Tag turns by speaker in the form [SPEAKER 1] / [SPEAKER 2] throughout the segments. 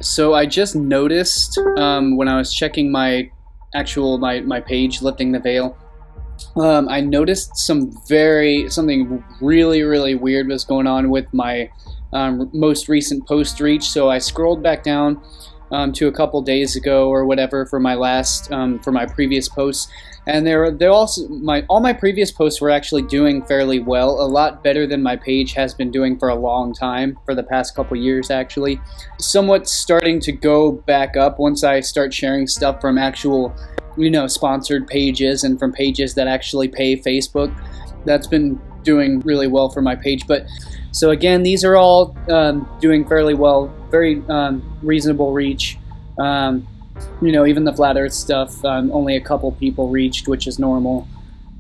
[SPEAKER 1] So I just noticed when I was checking my page, Lifting the Veil, I noticed something really weird was going on with my most recent post reach. So I scrolled back down to a couple days ago or whatever for my last for my previous posts, and all my previous posts were actually doing fairly well, a lot better than my page has been doing for a long time, for the past couple years actually. Somewhat starting to go back up once I start sharing stuff from actual, sponsored pages and from pages that actually pay Facebook. That's been doing really well for my page. But so again, these are all doing fairly well, very reasonable reach. Even the flat earth stuff, only a couple people reached, which is normal.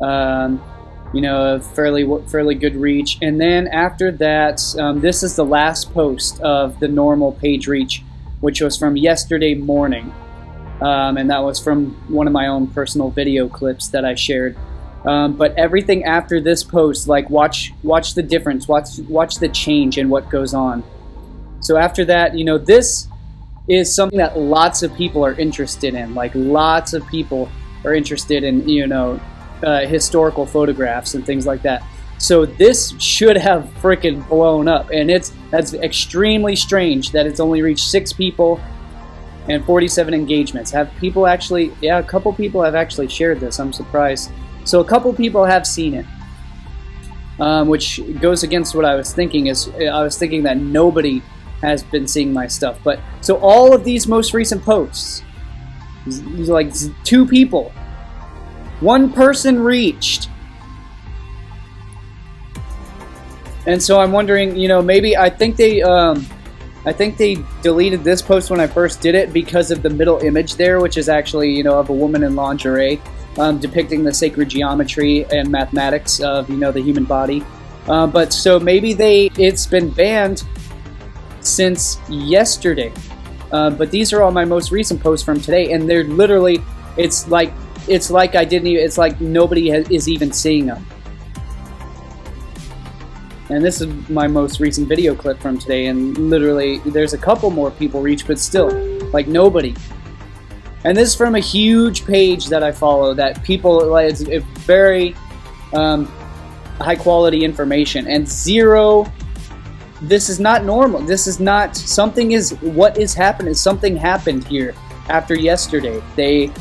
[SPEAKER 1] A fairly good reach. And then after that, this is the last post of the normal page reach, which was from yesterday morning. And that was from one of my own personal video clips that I shared. But everything after this post, like watch the difference, watch the change in what goes on. So after that, this is something that lots of people are interested in. Like lots of people are interested in, historical photographs and things like that. So this should have freaking blown up, and that's extremely strange that it's only reached 6 people and 47 engagements. Have people actually? Yeah, a couple people have actually shared this. I'm surprised. So a couple people have seen it, which goes against what I was thinking. I was thinking that nobody has been seeing my stuff. But so all of these most recent posts, like 2 people, 1 person reached. And so I'm wondering, maybe I think they deleted this post when I first did it because of the middle image there, which is actually, of a woman in lingerie, depicting the sacred geometry and mathematics of, the human body. But so maybe it's been banned since yesterday. But these are all my most recent posts from today, and they're literally, it's like nobody is even seeing them. And this is my most recent video clip from today, and literally there's a couple more people reached, but still, like nobody. And this is from a huge page that I follow that people, like, it's very high quality information, and zero. This is not normal. This is not, what is happening. Something happened here after yesterday. They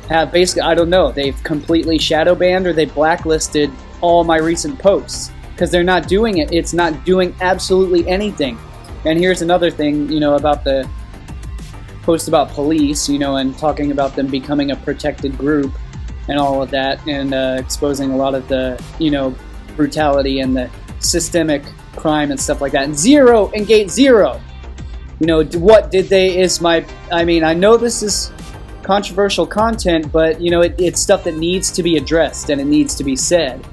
[SPEAKER 1] have basically, I don't know, they've completely shadow banned or they blacklisted all my recent posts because they're not doing it. It's not doing absolutely anything. And here's another thing, about the post about police, and talking about them becoming a protected group and all of that, and exposing a lot of the, brutality and the systemic crime and stuff like that. And zero. What did they, I know this is controversial content, but, it's stuff that needs to be addressed and it needs to be said.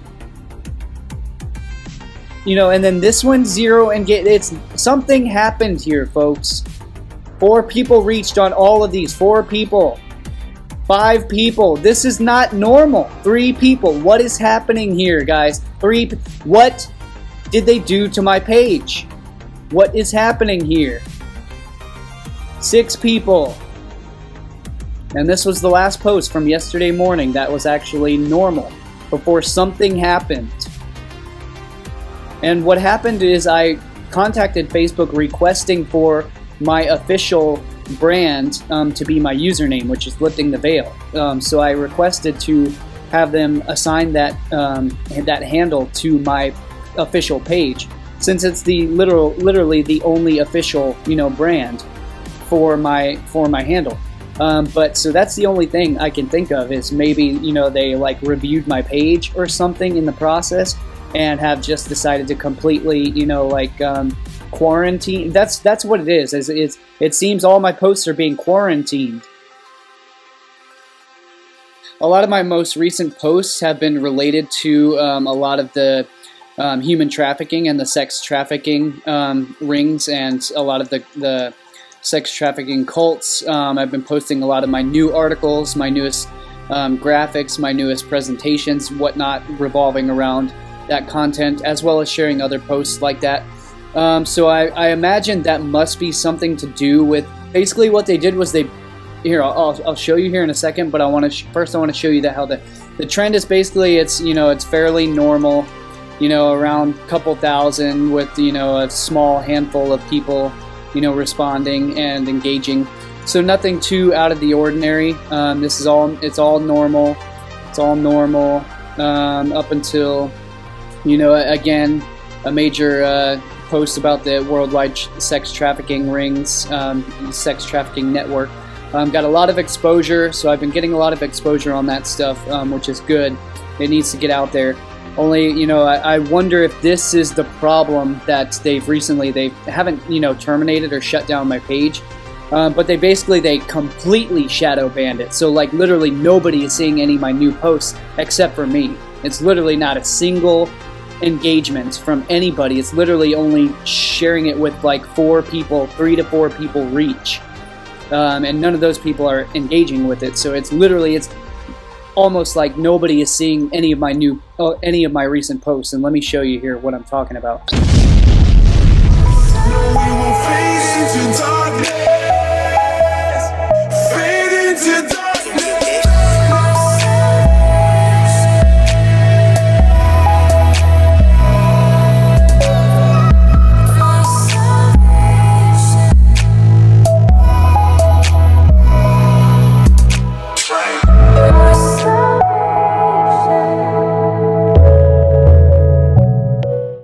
[SPEAKER 1] And then this one, 0 engage. It's something happened here, folks. 4 people reached on all of these. 4 people. 5 people. This is not normal. 3 people. What is happening here, guys? What did they do to my page? What is happening here? 6 people. And this was the last post from yesterday morning that was actually normal before something happened. And what happened is I contacted Facebook requesting for my official brand to be my username, which is Lifting the Veil. So I requested to have them assign that handle to my official page, since it's literally the only official brand for my handle. But so that's the only thing I can think of, is maybe they like reviewed my page or something in the process and have just decided to completely quarantine. That's what it is. It seems all my posts are being quarantined. A lot of my most recent posts have been related to a lot of the human trafficking and the sex trafficking rings, and a lot of the sex trafficking cults. I've been posting a lot of my new articles, my newest graphics, my newest presentations, whatnot, revolving around that content, as well as sharing other posts like that. So I imagine that must be something to do with basically what they did was they, here, I'll show you here in a second, but I want to first I want to show you that how the trend is basically, it's, you know, it's fairly normal, you know, around a couple thousand with, you know, a small handful of people, you know, responding and engaging. So nothing too out of the ordinary. This is all, it's all normal. It's all normal up until, you know, again, a major post about the worldwide sex trafficking rings, sex trafficking network. Got a lot of exposure, so I've been getting a lot of exposure on that stuff, which is good. It needs to get out there. Only, you know, I wonder if this is the problem that they haven't, you know, terminated or shut down my page, but they completely shadow banned it. So like literally nobody is seeing any of my new posts except for me. It's literally not a single engagement from anybody. It's literally only sharing it with like 3 to 4 people reach. And none of those people are engaging with it. So it's literally, it's almost like nobody is seeing any of my recent posts. And let me show you here what I'm talking about.